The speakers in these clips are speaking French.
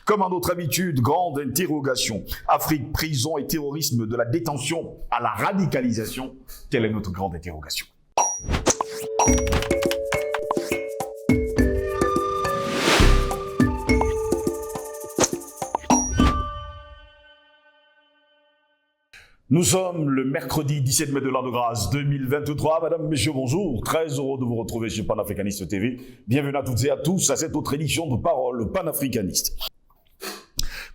Comme à notre habitude, grande interrogation. Afrique, prison et terrorisme, de la détention à la radicalisation. Telle est notre grande interrogation. Nous sommes le mercredi 17 mai de l'an de grâce 2023. Madame, messieurs, bonjour. Très heureux de vous retrouver sur Panafricaniste TV. Bienvenue à toutes et à tous à cette autre édition de Parole panafricaniste.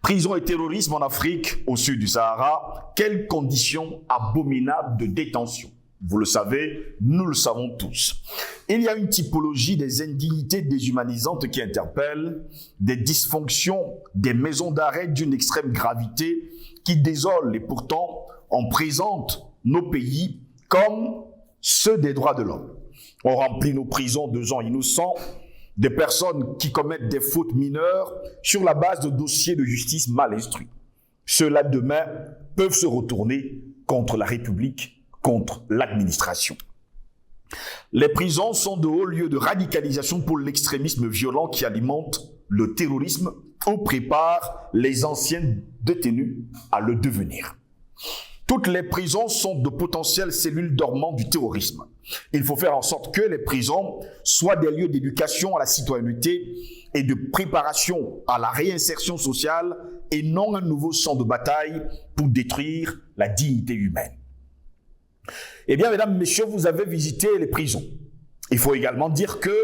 Prison et terrorisme en Afrique, au sud du Sahara. Quelles conditions abominables de détention. Vous le savez, nous le savons tous. Il y a une typologie des indignités déshumanisantes qui interpellent, des dysfonctions, des maisons d'arrêt d'une extrême gravité qui désolent et pourtant on présente nos pays comme ceux des droits de l'homme. On remplit nos prisons de gens innocents, des personnes qui commettent des fautes mineures sur la base de dossiers de justice mal instruits. Ceux-là demain peuvent se retourner contre la République, contre l'administration. Les prisons sont de hauts lieux de radicalisation pour l'extrémisme violent qui alimente le terrorisme ou prépare les anciens détenus à le devenir. Toutes les prisons sont de potentielles cellules dormantes du terrorisme. Il faut faire en sorte que les prisons soient des lieux d'éducation à la citoyenneté et de préparation à la réinsertion sociale et non un nouveau champ de bataille pour détruire la dignité humaine. Eh bien, mesdames, messieurs, vous avez visité les prisons. Il faut également dire que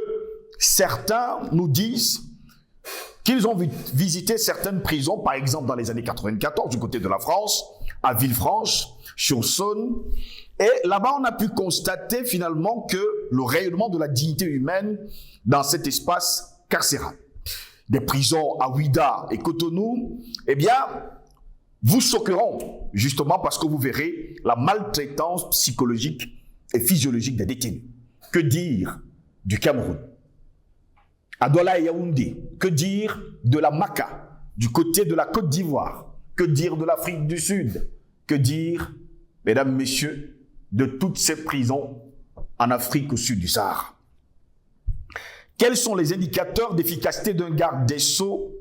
certains nous disent qu'ils ont visité certaines prisons, par exemple dans les années 94 du côté de la France, à Villefranche, sur Saône. Et là-bas, on a pu constater finalement que le rayonnement de la dignité humaine dans cet espace carcéral. Des prisons à Ouidah et Cotonou, eh bien, vous choqueront justement parce que vous verrez la maltraitance psychologique et physiologique des détenus. Que dire du Cameroun? À Douala et Yaoundé, que dire de la Maka, du côté de la Côte d'Ivoire? Que dire de l'Afrique du Sud? Que dire, mesdames, messieurs, de toutes ces prisons en Afrique au sud du Sahara? Quels sont les indicateurs d'efficacité d'un garde des Sceaux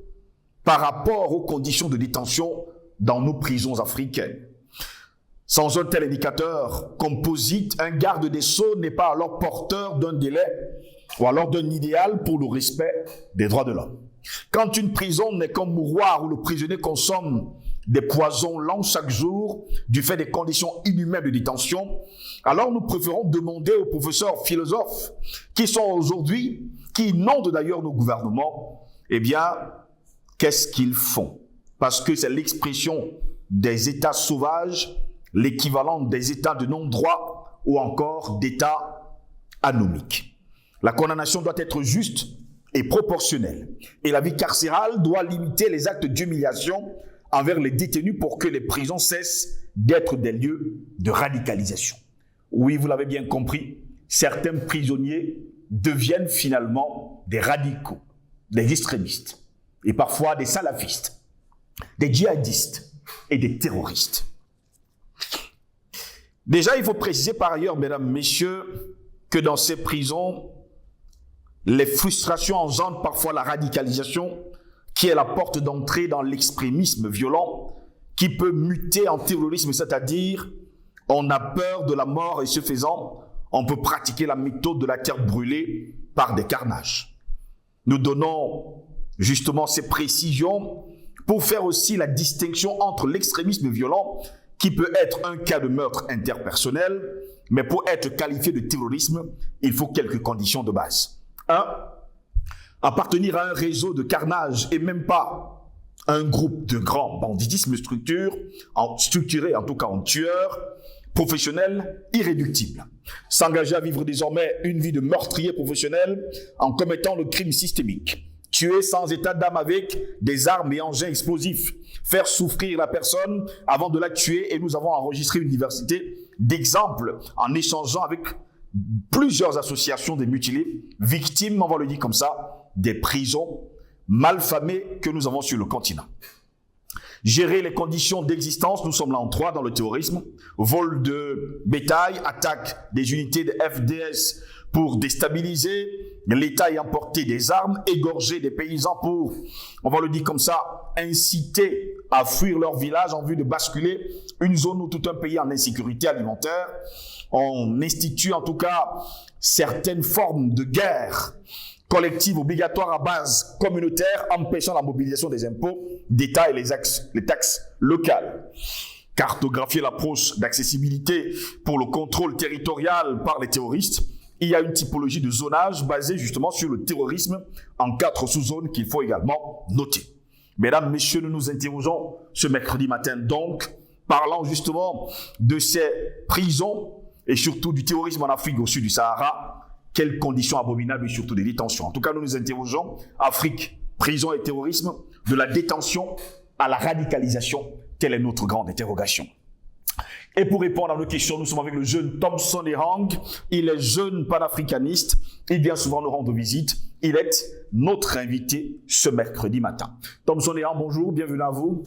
par rapport aux conditions de détention dans nos prisons africaines? Sans un tel indicateur composite, un garde des Sceaux n'est pas alors porteur d'un délai ou alors d'un idéal pour le respect des droits de l'homme. Quand une prison n'est qu'un mouroir où le prisonnier consomme des poisons lents chaque jour du fait des conditions inhumaines de détention, alors nous préférons demander aux professeurs philosophes qui sont aujourd'hui, qui inondent d'ailleurs nos gouvernements, eh bien, qu'est-ce qu'ils font? Parce que c'est l'expression des États sauvages, l'équivalent des États de non-droit ou encore d'États anomiques. La condamnation doit être juste et proportionnelle. Et la vie carcérale doit limiter les actes d'humiliation envers les détenus pour que les prisons cessent d'être des lieux de radicalisation. Oui, vous l'avez bien compris, certains prisonniers deviennent finalement des radicaux, des extrémistes, et parfois des salafistes, des djihadistes et des terroristes. Déjà, il faut préciser par ailleurs, mesdames, messieurs, que dans ces prisons, les frustrations engendrent parfois la radicalisation, qui est la porte d'entrée dans l'extrémisme violent, qui peut muter en terrorisme, c'est-à-dire on a peur de la mort et ce faisant, on peut pratiquer la méthode de la terre brûlée par des carnages. Nous donnons justement ces précisions pour faire aussi la distinction entre l'extrémisme violent, qui peut être un cas de meurtre interpersonnel, mais pour être qualifié de terrorisme, il faut quelques conditions de base. 1. Appartenir à un réseau de carnage et même pas un groupe de grands banditisme structuré en tout cas en tueurs, professionnels, irréductibles. S'engager à vivre désormais une vie de meurtrier professionnel en commettant le crime systémique. Tuer sans état d'âme avec des armes et engins explosifs. Faire souffrir la personne avant de la tuer, et nous avons enregistré une diversité d'exemples en échangeant avec plusieurs associations des mutilés, victimes, on va le dire comme ça, des prisons malfamées que nous avons sur le continent. Gérer les conditions d'existence, nous sommes là en 3 dans le terrorisme, vol de bétail, attaque des unités de FDS pour déstabiliser l'État ayant porté des armes, égorger des paysans pour, on va le dire comme ça, inciter à fuir leur village en vue de basculer une zone où tout un pays en insécurité alimentaire. On institue en tout cas certaines formes de guerre collective obligatoire à base communautaire, empêchant la mobilisation des impôts d'État et les taxes locales. Cartographier l'approche d'accessibilité pour le contrôle territorial par les terroristes. Il y a une typologie de zonage basée justement sur le terrorisme en 4 sous-zones qu'il faut également noter. Mesdames, messieurs, nous nous interrogeons ce mercredi matin donc, parlant justement de ces prisons et surtout du terrorisme en Afrique au sud du Sahara. Quelles conditions abominables et surtout des détentions. En tout cas, nous nous interrogeons Afrique, prison et terrorisme, de la détention à la radicalisation. Quelle est notre grande interrogation? Et pour répondre à nos questions, nous sommes avec le jeune Thompson Ehang. Il est jeune panafricaniste. Il vient souvent nous rendre visite. Il est notre invité ce mercredi matin. Thompson Ehang, bonjour, bienvenue à vous.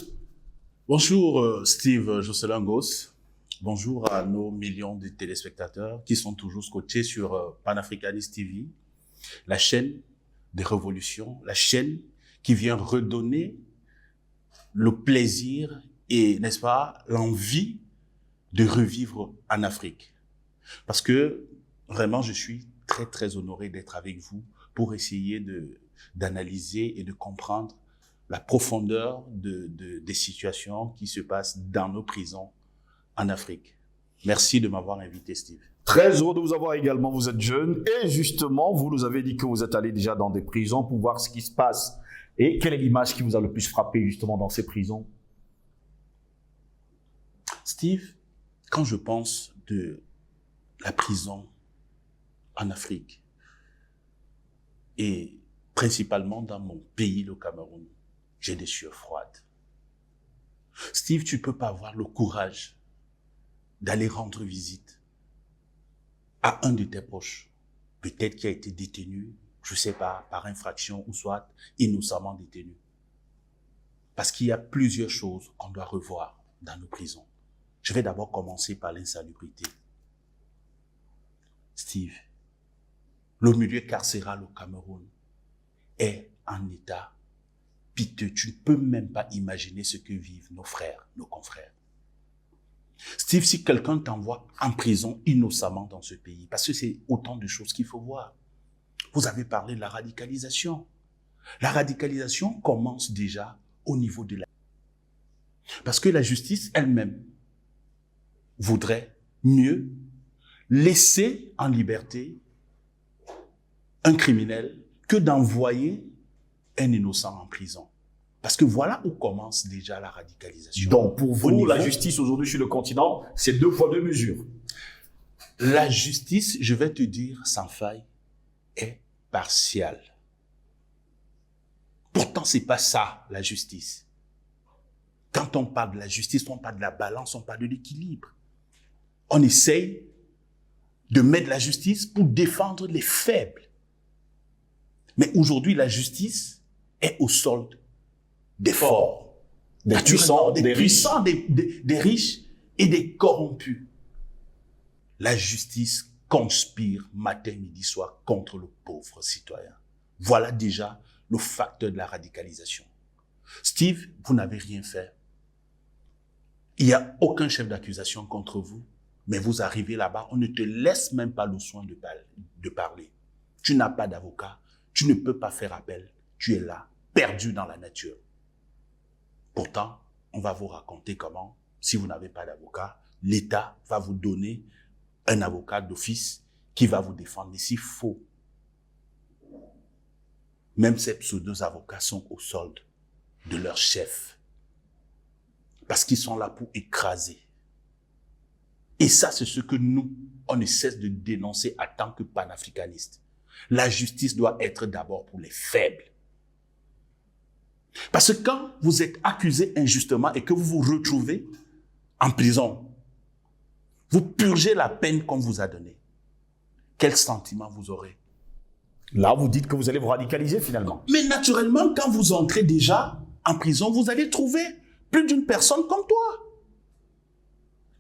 Bonjour Steve Jocelyn Goss. Bonjour à nos millions de téléspectateurs qui sont toujours scotchés sur Panafricanist TV, la chaîne des révolutions, la chaîne qui vient redonner le plaisir et, n'est-ce pas, l'envie de revivre en Afrique. Parce que vraiment, je suis très, très honoré d'être avec vous pour essayer d'analyser et de comprendre la profondeur des situations qui se passent dans nos prisons en Afrique. Merci de m'avoir invité, Steve. Très heureux de vous avoir également. Vous êtes jeune et justement, vous nous avez dit que vous êtes allé déjà dans des prisons pour voir ce qui se passe. Et quelle est l'image qui vous a le plus frappé justement dans ces prisons? Steve, quand je pense de la prison en Afrique et principalement dans mon pays, le Cameroun, j'ai des sueurs froides. Steve, tu peux pas avoir le courage d'aller rendre visite à un de tes proches, peut-être qui a été détenu, je sais pas, par infraction ou soit innocemment détenu. Parce qu'il y a plusieurs choses qu'on doit revoir dans nos prisons. Je vais d'abord commencer par l'insalubrité. Steve, le milieu carcéral au Cameroun est en état piteux. Tu ne peux même pas imaginer ce que vivent nos frères, nos confrères. Steve, si quelqu'un t'envoie en prison innocemment dans ce pays, parce que c'est autant de choses qu'il faut voir. Vous avez parlé de la radicalisation. La radicalisation commence déjà au niveau de la... Parce que la justice elle-même voudrait mieux laisser en liberté un criminel que d'envoyer un innocent en prison. Parce que voilà où commence déjà la radicalisation. Donc, pour vous, la justice aujourd'hui sur le continent, c'est 2 poids 2 mesures. La justice, je vais te dire sans faille, est partiale. Pourtant, c'est pas ça, la justice. Quand on parle de la justice, on parle de la balance, on parle de l'équilibre. On essaye de mettre la justice pour défendre les faibles. Mais aujourd'hui, la justice est au solde des forts, des puissants, des riches et des corrompus. La justice conspire matin, midi, soir contre le pauvre citoyen. Voilà déjà le facteur de la radicalisation. Steve, vous n'avez rien fait. Il n'y a aucun chef d'accusation contre vous, mais vous arrivez là-bas, on ne te laisse même pas le soin de parler. Tu n'as pas d'avocat, tu ne peux pas faire appel, tu es là, perdu dans la nature. Pourtant, on va vous raconter comment, si vous n'avez pas d'avocat, l'État va vous donner un avocat d'office qui va vous défendre. Mais c'est faux. Même ces pseudo-avocats sont au solde de leur chef. Parce qu'ils sont là pour écraser. Et ça, c'est ce que nous, on ne cesse de dénoncer en tant que panafricanistes. La justice doit être d'abord pour les faibles. Parce que quand vous êtes accusé injustement et que vous vous retrouvez en prison, vous purgez la peine qu'on vous a donnée. Quel sentiment vous aurez? Là, vous dites que vous allez vous radicaliser finalement. Mais naturellement, quand vous entrez déjà en prison, vous allez trouver plus d'une personne comme toi.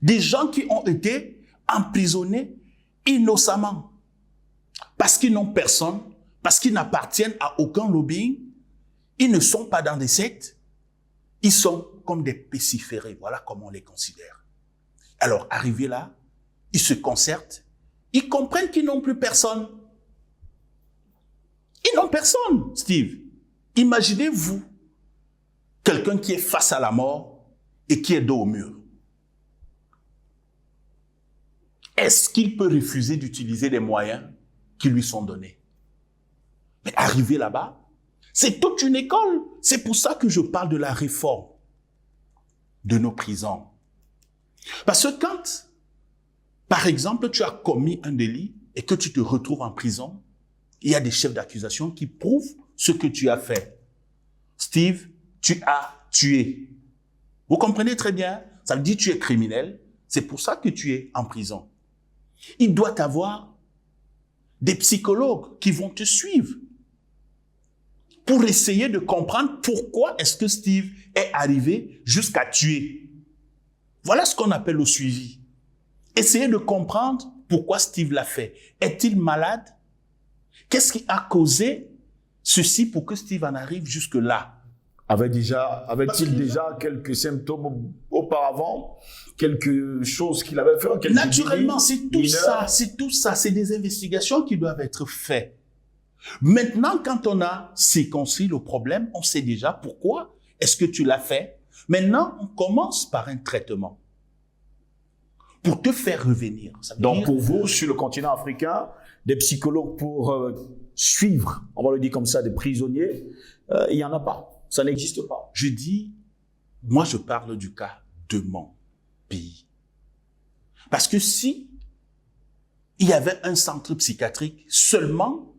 Des gens qui ont été emprisonnés innocemment. parce qu'ils n'ont personne, parce qu'ils n'appartiennent à aucun lobbying, ils ne sont pas dans des sectes, ils sont comme des pestiférés, voilà comment on les considère. Alors, arrivés là, ils se concertent, ils comprennent qu'ils n'ont plus personne. Ils n'ont personne, Steve. Imaginez-vous quelqu'un qui est face à la mort et qui est dos au mur. Est-ce qu'il peut refuser d'utiliser les moyens qui lui sont donnés? Mais arrivé là-bas, c'est toute une école. C'est pour ça que je parle de la réforme de nos prisons. Parce que quand, par exemple, tu as commis un délit et que tu te retrouves en prison, il y a des chefs d'accusation qui prouvent ce que tu as fait. Steve, tu as tué. Vous comprenez très bien? Ça veut dire que tu es criminel. C'est pour ça que tu es en prison. Il doit y avoir des psychologues qui vont te suivre pour essayer de comprendre pourquoi est-ce que Steve est arrivé jusqu'à tuer. Voilà ce qu'on appelle le suivi. Essayer de comprendre pourquoi Steve l'a fait. Est-il malade? Qu'est-ce qui a causé ceci pour que Steve en arrive jusque-là? Avait-il déjà quelques symptômes auparavant? Quelque chose qu'il avait fait? Naturellement, c'est tout ça. C'est des investigations qui doivent être faites. Maintenant, quand on a circonscrit le problème, on sait déjà pourquoi est-ce que tu l'as fait. Maintenant, on commence par un traitement pour te faire revenir. Donc, pour vous, sur le continent africain, des psychologues pour suivre, on va le dire comme ça, des prisonniers, il n'y en a pas. Ça n'existe pas. Je dis, moi, je parle du cas de mon pays. Parce que si il y avait un centre psychiatrique seulement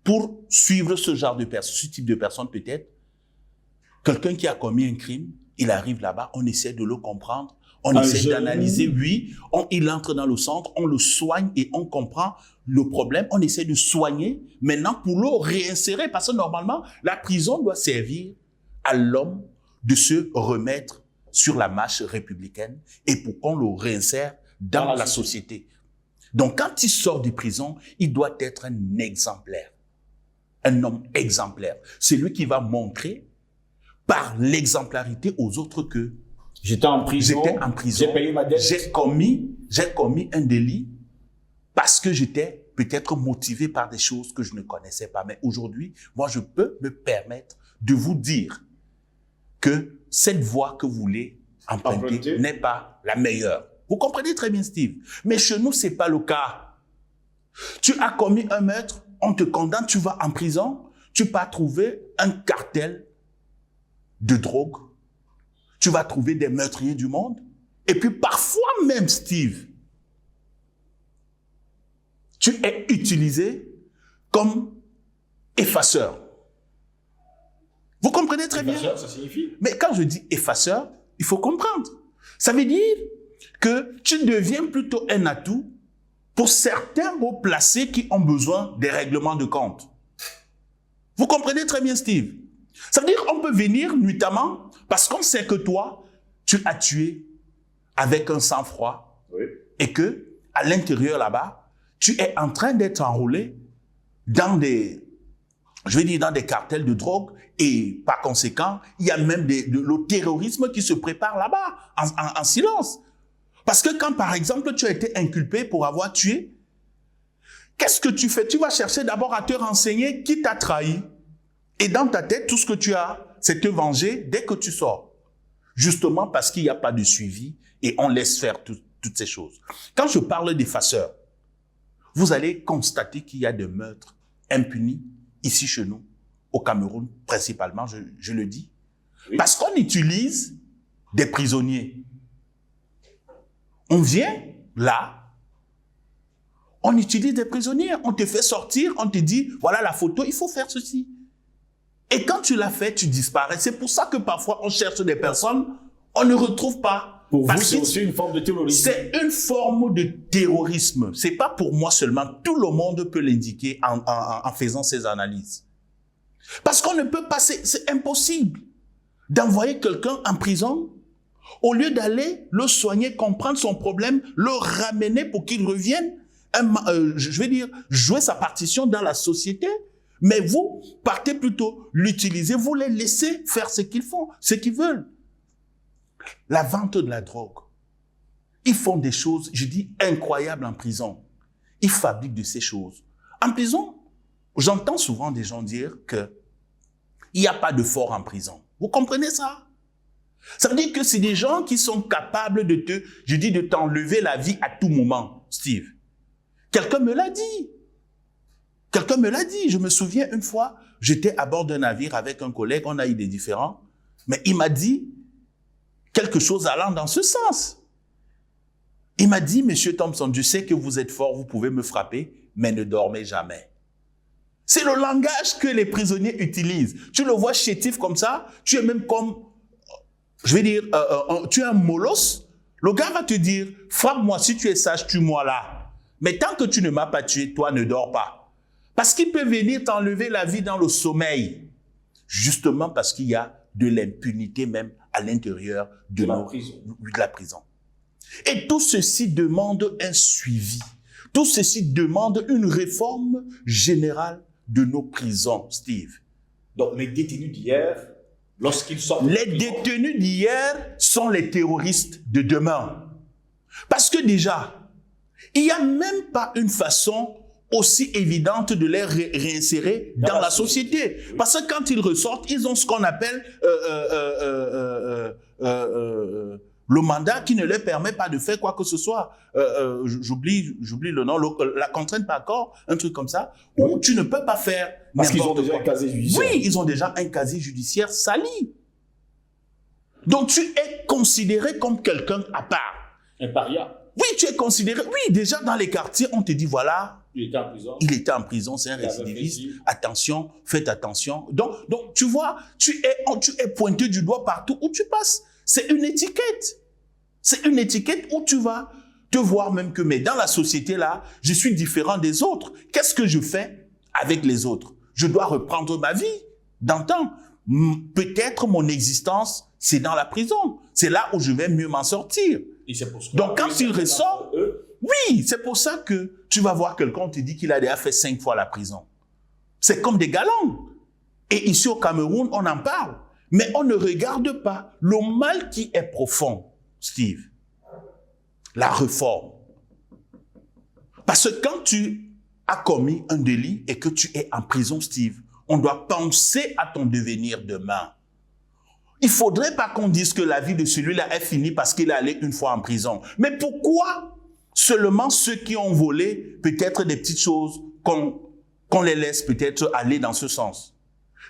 pour suivre ce genre de personnes, ce type de personnes peut-être, quelqu'un qui a commis un crime, il arrive là-bas, on essaie de le comprendre, on essaie d'analyser, oui, il entre dans le centre, on le soigne et on comprend le problème, on essaie de soigner, maintenant pour le réinsérer, parce que normalement, la prison doit servir à l'homme de se remettre sur la marche républicaine et pour qu'on le réinsère dans la société. Donc, quand il sort de prison, il doit être un exemplaire, un homme exemplaire. C'est lui qui va montrer par l'exemplarité aux autres que j'étais en prison, j'ai payé ma dette. J'ai commis un délit parce que j'étais peut-être motivé par des choses que je ne connaissais pas. Mais aujourd'hui, moi, je peux me permettre de vous dire que cette voie que vous voulez emprunter n'est pas la meilleure. Vous comprenez très bien, Steve. Mais chez nous, c'est pas le cas. Tu as commis un meurtre, on te condamne, tu vas en prison, tu vas trouver un cartel de drogue, tu vas trouver des meurtriers du monde, et puis parfois même, Steve, tu es utilisé comme effaceur. Vous comprenez très bien? Effaceur, ça signifie? Mais quand je dis effaceur, il faut comprendre. Ça veut dire que tu deviens plutôt un atout pour certains hauts placés qui ont besoin des règlements de compte. Vous comprenez très bien, Steve? Ça veut dire qu'on peut venir nuitamment parce qu'on sait que toi, tu as tué avec un sang-froid, oui, et que à l'intérieur là-bas, tu es en train d'être enrôlé dans des cartels de drogue et par conséquent, il y a même le terrorisme qui se prépare là-bas en silence. Parce que quand, par exemple, tu as été inculpé pour avoir tué, qu'est-ce que tu fais? Tu vas chercher d'abord à te renseigner qui t'a trahi. Et dans ta tête, tout ce que tu as, c'est te venger dès que tu sors. Justement parce qu'il n'y a pas de suivi et on laisse faire toutes ces choses. Quand je parle d'effaceurs, vous allez constater qu'il y a des meurtres impunis ici chez nous, au Cameroun principalement, je le dis. Oui. Parce qu'on utilise des prisonniers. On vient là, on utilise des prisonniers, on te fait sortir, on te dit, voilà la photo, il faut faire ceci. Et quand tu l'as fait, tu disparais. C'est pour ça que parfois on cherche des personnes, on ne retrouve pas. Pour vous, c'est aussi une forme de terrorisme. C'est une forme de terrorisme. C'est pas pour moi seulement. Tout le monde peut l'indiquer en faisant ses analyses. Parce qu'on ne peut pas, c'est impossible d'envoyer quelqu'un en prison au lieu d'aller le soigner, comprendre son problème, le ramener pour qu'il revienne je vais dire, jouer sa partition dans la société. Mais vous partez plutôt l'utiliser, vous les laissez faire ce qu'ils font, ce qu'ils veulent. La vente de la drogue. Ils font des choses, je dis, incroyables en prison. Ils fabriquent de ces choses. En prison, j'entends souvent des gens dire que il n'y a pas de fort en prison. Vous comprenez ça? Ça veut dire que c'est des gens qui sont capables de t'enlever la vie à tout moment, Steve. Quelqu'un me l'a dit. Quelqu'un me l'a dit. Je me souviens une fois, j'étais à bord d'un navire avec un collègue, on a eu des différends, mais il m'a dit quelque chose allant dans ce sens. Il m'a dit, Monsieur Thompson, je sais que vous êtes fort, vous pouvez me frapper, mais ne dormez jamais. C'est le langage que les prisonniers utilisent. Tu le vois chétif comme ça, tu es même comme, je vais dire, tu es un molosse. Le gars va te dire, frappe-moi, si tu es sage, tue-moi là. Mais tant que tu ne m'as pas tué, toi ne dors pas. Parce qu'il peut venir t'enlever la vie dans le sommeil. Justement parce qu'il y a de l'impunité même à l'intérieur de la prison. Et tout ceci demande un suivi. Tout ceci demande une réforme générale de nos prisons, Steve. Donc les détenus d'hier, lorsqu'ils sortent... Les détenus d'hier sont les terroristes de demain. Parce que déjà, il n'y a même pas une façon aussi évidente de les réinsérer dans la société. Oui. Parce que quand ils ressortent, ils ont ce qu'on appelle le mandat qui ne leur permet pas de faire quoi que ce soit. J'oublie le nom, la contrainte par corps, un truc comme ça, où tu ne peux pas faire parce qu'ils ont déjà un casier judiciaire. Oui, ils ont déjà un casier judiciaire sali. Donc tu es considéré comme quelqu'un à part. Un paria. Oui, tu es considéré. Oui, déjà dans les quartiers, on te dit voilà. Il était en prison. Il était en prison, c'est un récidiviste. Attention, faites attention. Donc tu vois, tu es pointé du doigt partout où tu passes. C'est une étiquette. C'est une étiquette où tu vas te voir même que, mais dans la société là, je suis différent des autres. Qu'est-ce que je fais avec les autres? Je dois reprendre ma vie d'antan. Peut-être mon existence, c'est dans la prison. C'est là où je vais mieux m'en sortir. Et c'est pour ça. Donc quand il ressort, oui, c'est pour ça que tu vas voir quelqu'un te dit qu'il a déjà fait 5 fois la prison. C'est comme des galons. Et ici au Cameroun, on en parle. Mais on ne regarde pas le mal qui est profond, Steve. La réforme. Parce que quand tu as commis un délit et que tu es en prison, Steve, on doit penser à ton devenir demain. Il ne faudrait pas qu'on dise que la vie de celui-là est finie parce qu'il est allé une fois en prison. Mais pourquoi seulement ceux qui ont volé peut-être des petites choses qu'on les laisse peut-être aller dans ce sens?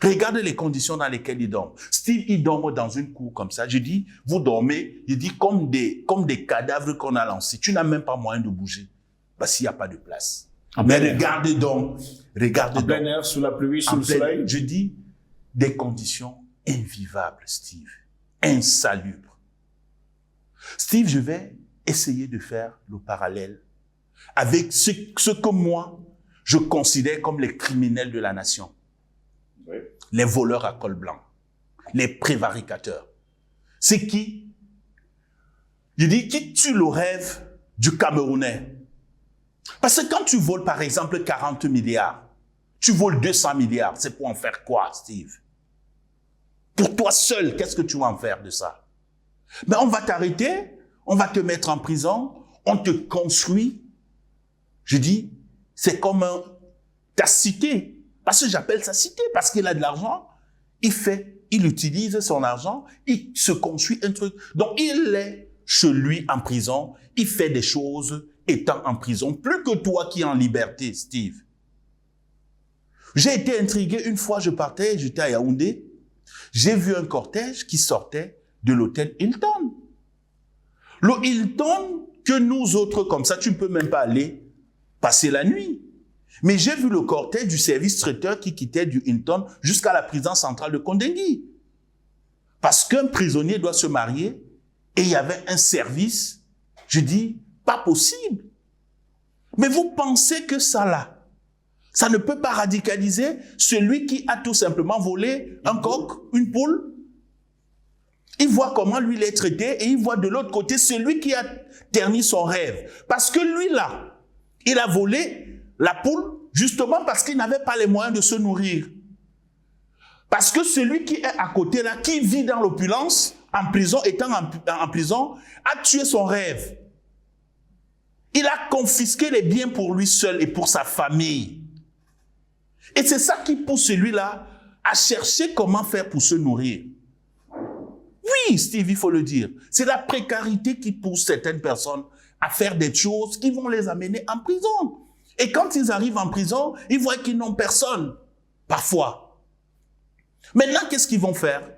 Regarde les conditions dans lesquelles ils dorment. Steve, il dort dans une cour comme ça. Je dis, vous dormez, je dis comme des cadavres qu'on a lancés. Tu n'as même pas moyen de bouger. Parce qu'il n'y a pas de place. Mais regarde donc. En plein air, sous la pluie, sous le soleil. Je dis, des conditions invivables, Steve. Insalubres. Steve, je vais essayer de faire le parallèle avec ce que moi, je considère comme les criminels de la nation. Oui. Les voleurs à col blanc, les prévaricateurs. C'est qui? Je dis, qui tue le rêve du Camerounais? Parce que quand tu voles, par exemple, 40 milliards, tu voles 200 milliards, c'est pour en faire quoi, Steve? Pour toi seul, qu'est-ce que tu vas en faire de ça? Ben, on va t'arrêter, on va te mettre en prison, on te construit. Je dis, c'est comme ta cité. Parce que j'appelle ça cité, parce qu'il a de l'argent, il utilise son argent, il se construit un truc. Donc, il est chez lui en prison, il fait des choses étant en prison, plus que toi qui es en liberté, Steve. J'ai été intrigué une fois, j'étais à Yaoundé, j'ai vu un cortège qui sortait de l'hôtel Hilton. Le Hilton que nous autres, comme ça, tu ne peux même pas aller passer la nuit. Mais j'ai vu le cortège du service traiteur qui quittait du Hilton jusqu'à la prison centrale de Kondengui. Parce qu'un prisonnier doit se marier et il y avait un service. Je dis, pas possible. Mais vous pensez que ça là, ça ne peut pas radicaliser celui qui a tout simplement volé un coq, une poule? Il voit comment lui il est traité et il voit de l'autre côté celui qui a terni son rêve. Parce que lui là, Il a volé la poule justement parce qu'il n'avait pas les moyens de se nourrir. Parce que celui qui est à côté là, qui vit dans l'opulence, en prison, étant en prison, a tué son rêve. Il a confisqué les biens pour lui seul et pour sa famille. Et c'est ça qui pousse celui-là à chercher comment faire pour se nourrir. Oui, Steve, il faut le dire. C'est la précarité qui pousse certaines personnes à faire des choses qui vont les amener en prison. Et quand ils arrivent en prison, ils voient qu'ils n'ont personne, parfois. Maintenant, qu'est-ce qu'ils vont faire?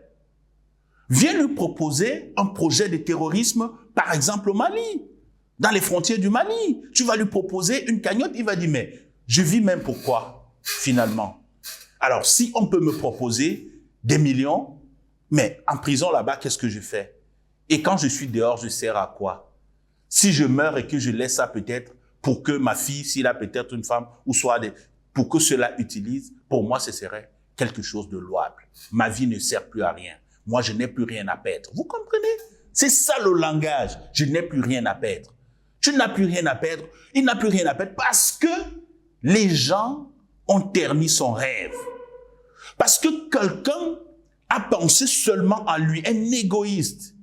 Viens lui proposer un projet de terrorisme, par exemple au Mali, dans les frontières du Mali. Tu vas lui proposer une cagnotte, il va dire, mais je vis même pourquoi, finalement. Alors, si on peut me proposer des millions, mais en prison là-bas, qu'est-ce que je fais? Et quand je suis dehors, je sers à quoi? Si je meurs et que je laisse ça peut-être pour que ma fille, s'il a peut-être une femme, ou soit pour que cela utilise, pour moi, ce serait quelque chose de louable. Ma vie ne sert plus à rien. Moi, je n'ai plus rien à perdre. Vous comprenez? C'est ça le langage. Je n'ai plus rien à perdre. Tu n'as plus rien à perdre. Il n'a plus rien à perdre parce que les gens ont terni son rêve. Parce que quelqu'un a pensé seulement à lui, un égoïste.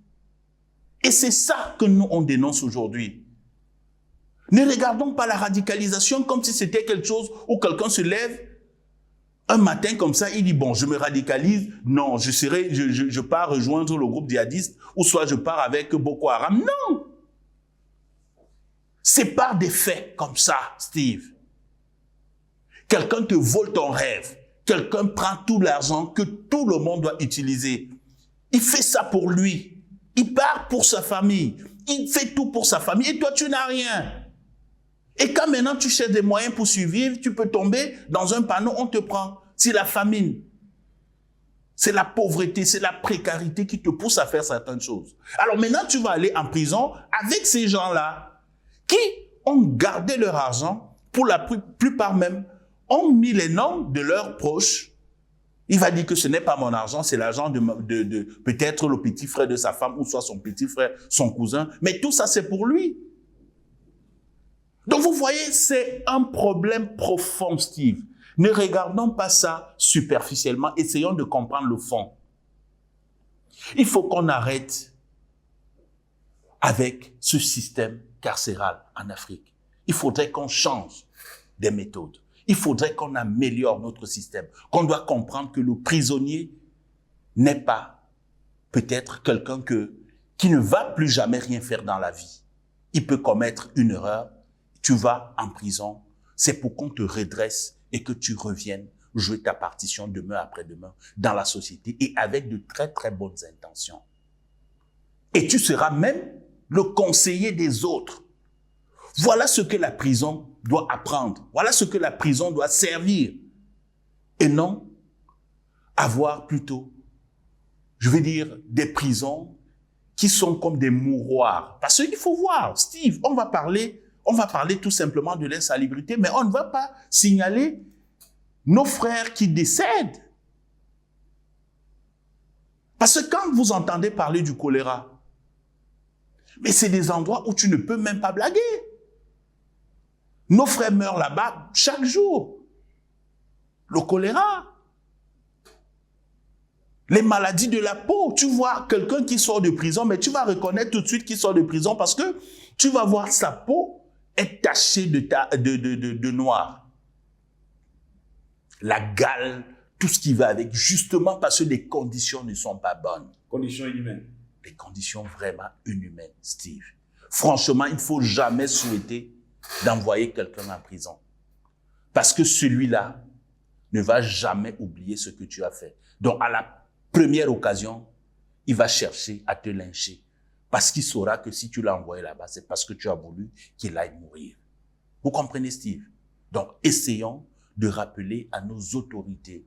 Et c'est ça que nous, on dénonce aujourd'hui. Ne regardons pas la radicalisation comme si c'était quelque chose où quelqu'un se lève un matin comme ça, il dit, bon, je me radicalise, non, je pars rejoindre le groupe djihadiste, ou soit je pars avec Boko Haram. Non! C'est par des faits comme ça, Steve. Quelqu'un te vole ton rêve. Quelqu'un prend tout l'argent que tout le monde doit utiliser. Il fait ça pour lui. Il part pour sa famille. Il fait tout pour sa famille. Et toi, tu n'as rien. Et quand maintenant tu cherches des moyens pour survivre, tu peux tomber dans un panneau, on te prend. C'est la famine. C'est la pauvreté, c'est la précarité qui te pousse à faire certaines choses. Alors maintenant, tu vas aller en prison avec ces gens-là qui ont gardé leur argent, pour la plupart même, ont mis les noms de leurs proches. Il va dire que ce n'est pas mon argent, c'est l'argent de peut-être le petit frère de sa femme, ou soit son petit frère, son cousin. Mais tout ça, c'est pour lui. Donc vous voyez, c'est un problème profond, Steve. Ne regardons pas ça superficiellement, essayons de comprendre le fond. Il faut qu'on arrête avec ce système carcéral en Afrique. Il faudrait qu'on change des méthodes. Il faudrait qu'on améliore notre système. Qu'on doit comprendre que le prisonnier n'est pas peut-être quelqu'un qui ne va plus jamais rien faire dans la vie. Il peut commettre une erreur. Tu vas en prison, c'est pour qu'on te redresse et que tu reviennes jouer ta partition demain après-demain dans la société et avec de très très bonnes intentions. Et tu seras même le conseiller des autres. Voilà ce que la prison doit apprendre. Voilà ce que la prison doit servir. Et non avoir plutôt, je veux dire, des prisons qui sont comme des mouroirs. Parce qu'il faut voir, Steve, on va parler tout simplement de l'insalubrité, mais on ne va pas signaler nos frères qui décèdent. Parce que quand vous entendez parler du choléra, mais c'est des endroits où tu ne peux même pas blaguer. Nos frères meurent là-bas chaque jour. Le choléra. Les maladies de la peau. Tu vois quelqu'un qui sort de prison, mais tu vas reconnaître tout de suite qu'il sort de prison parce que tu vas voir sa peau est tachée de noir. La gale, tout ce qui va avec, justement parce que les conditions ne sont pas bonnes. Conditions inhumaines. Les conditions vraiment inhumaines, Steve. Franchement, il ne faut jamais souhaiter d'envoyer quelqu'un en prison. Parce que celui-là ne va jamais oublier ce que tu as fait. Donc, à la première occasion, il va chercher à te lyncher. Parce qu'il saura que si tu l'as envoyé là-bas, c'est parce que tu as voulu qu'il aille mourir. Vous comprenez, Steve? Donc, essayons de rappeler à nos autorités,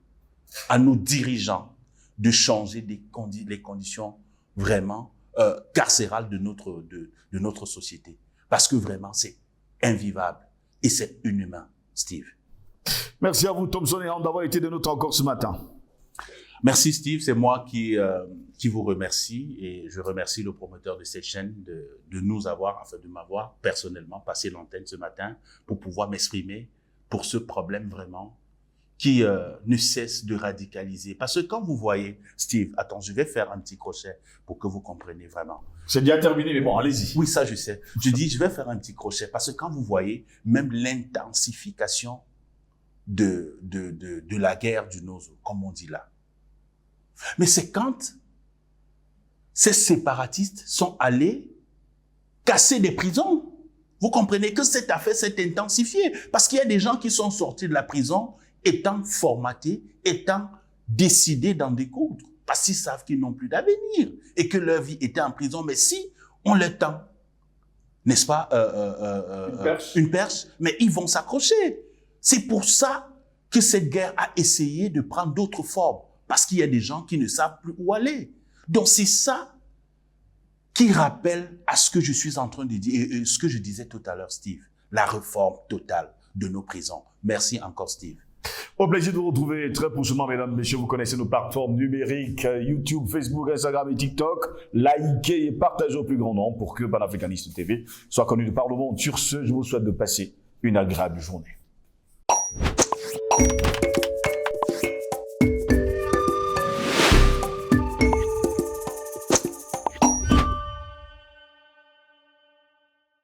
à nos dirigeants, de changer les conditions vraiment carcérales de notre société. Parce que vraiment, c'est invivable et c'est inhumain, Steve. Merci à vous, Thompson et Ham, d'avoir été de notre encore ce matin. Merci Steve, c'est moi qui vous remercie et je remercie le promoteur de cette chaîne de nous avoir, enfin de m'avoir personnellement passé l'antenne ce matin pour pouvoir m'exprimer pour ce problème vraiment qui ne cesse de radicaliser. Parce que quand vous voyez, Steve, attends, je vais faire un petit crochet pour que vous compreniez vraiment. C'est déjà terminé, mais bon, allez-y. Oui, ça je sais. Je dis, je vais faire un petit crochet parce que quand vous voyez même l'intensification de la guerre du Nozo, comme on dit là. Mais c'est quand ces séparatistes sont allés casser des prisons. Vous comprenez que cette affaire s'est intensifiée parce qu'il y a des gens qui sont sortis de la prison étant formatés, étant décidés d'en découdre, parce qu'ils savent qu'ils n'ont plus d'avenir et que leur vie était en prison. Mais si on les tend, n'est-ce pas, une perche, mais ils vont s'accrocher. C'est pour ça que cette guerre a essayé de prendre d'autres formes, parce qu'il y a des gens qui ne savent plus où aller. Donc c'est ça qui rappelle à ce que je suis en train de dire, et ce que je disais tout à l'heure, Steve, la réforme totale de nos prisons. Merci encore, Steve. Au plaisir de vous retrouver très prochainement, mesdames, messieurs. Vous connaissez nos plateformes numériques, YouTube, Facebook, Instagram et TikTok. Likez et partagez au plus grand nombre pour que Panafricaniste TV soit connu de par le monde. Sur ce, je vous souhaite de passer une agréable journée.